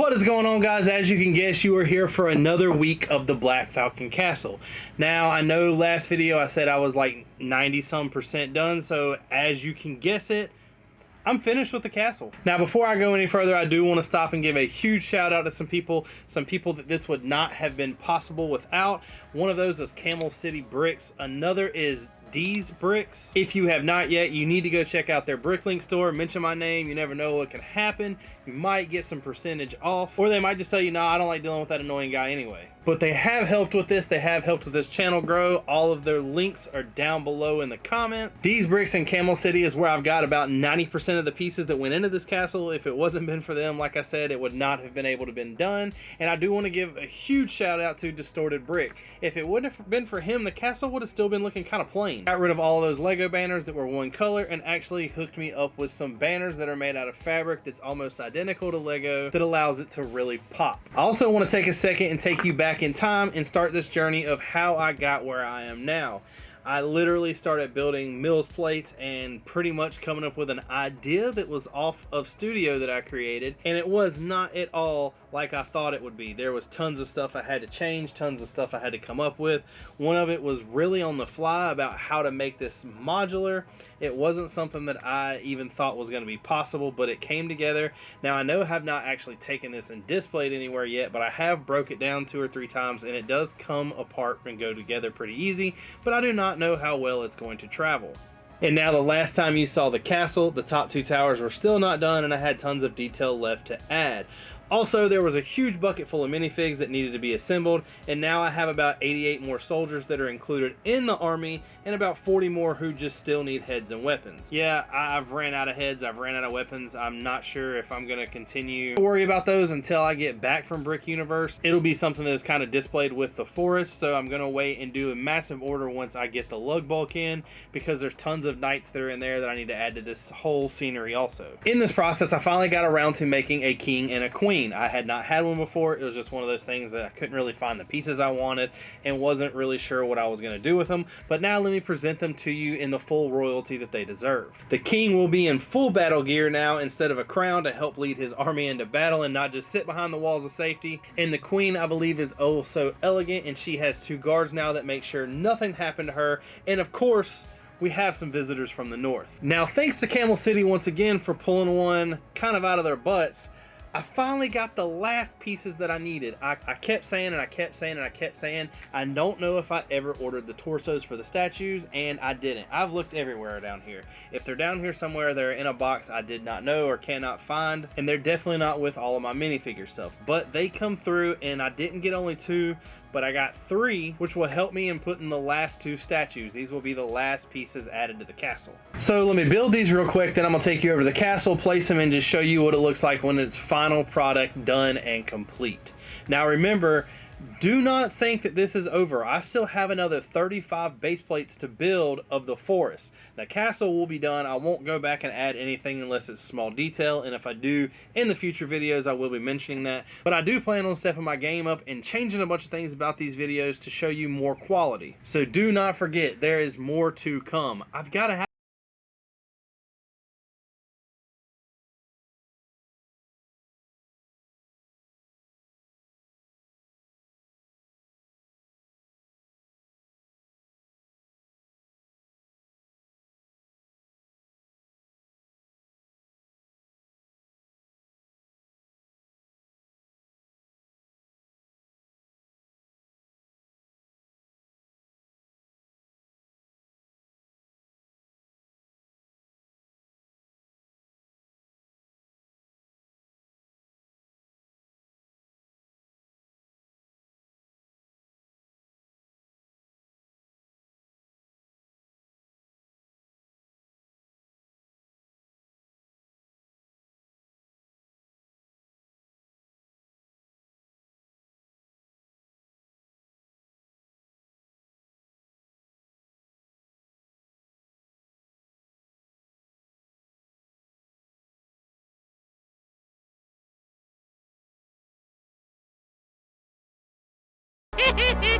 What is going on, guys? As you can guess, you are here for another week of the Black Falcon Castle. Now, I know last video I said I was like 90% done, so as you can guess it, I'm finished with the castle. Now, before I go any further, I do want to stop and give a huge shout out to some people that this would not have been possible without. One of those is Camel City Brix. Another is D's Brix. If you have not yet, you need to go check out their Bricklink store. Mention my name. You never know what can happen. You might get some percentage off, or they might just tell you, "No, I don't like dealing with that annoying guy anyway." But they have helped with this. They have helped with this channel grow. All of their links are down below in the comment. D's Brix in Camel City is where I've got about 90% of the pieces that went into this castle. If it wasn't been for them, like I said, it would not have been able to been done. And I do want to give a huge shout out to Distorted Brick. If it wouldn't have been for him, the castle would have still been looking kind of plain. Got rid of all of those Lego banners that were one color and actually hooked me up with some banners that are made out of fabric that's almost identical to Lego that allows it to really pop. I also want to take a second and take you back in time and start this journey of how I got where I am now. I literally started building Mills plates and pretty much coming up with an idea that was off of Studio that I created, and it was not at all like I thought it would be. There was tons of stuff I had to change, tons of stuff I had to come up with. One of it was really on the fly about how to make this modular. It wasn't something that I even thought was going to be possible, but it came together. Now, I know I have not actually taken this and displayed anywhere yet, but I have broke it down 2 or 3 times, and it does come apart and go together pretty easy, but I do not know how well it's going to travel. And now, the last time you saw the castle, the top 2 towers were still not done, and I had tons of detail left to add. Also, there was a huge bucket full of minifigs that needed to be assembled, and now I have about 88 more soldiers that are included in the army, and about 40 more who just still need heads and weapons. Yeah, I've ran out of heads, I've ran out of weapons. I'm not sure if I'm going to continue to worry about those until I get back from Brick Universe. It'll be something that is kind of displayed with the forest, so I'm going to wait and do a massive order once I get the lug bulk in, because there's tons of knights that are in there that I need to add to this whole scenery also. In this process, I finally got around to making a king and a queen. I had not had one before. It was just one of those things that I couldn't really find the pieces I wanted and wasn't really sure what I was going to do with them. But now let me present them to you in the full royalty that they deserve. The king will be in full battle gear now instead of a crown to help lead his army into battle and not just sit behind the walls of safety. And the queen, I believe, is oh so elegant, and she has 2 guards now that make sure nothing happened to her. And of course, we have some visitors from the north. Now, thanks to Camel City once again for pulling one kind of out of their butts, I finally got the last pieces that I needed. I kept saying and I kept saying and I kept saying, I don't know if I ever ordered the torsos for the statues, and I didn't. I've looked everywhere down here. If they're down here somewhere, they're in a box I did not know or cannot find, and they're definitely not with all of my minifigure stuff. But they come through, and I didn't get only 2, but I got 3, which will help me in putting the last 2 statues. These will be the last pieces added to the castle. So let me build these real quick, then I'm gonna take you over to the castle, place them, and just show you what it looks like when it's final product done and complete. Now remember, do not think that this is over. I still have another 35 base plates to build of the forest. The castle will be done. I won't go back and add anything unless it's small detail, and if I do in the future videos, I will be mentioning that. But I do plan on stepping my game up and changing a bunch of things about these videos to show you more quality. So do not forget, there is more to come. I've got to have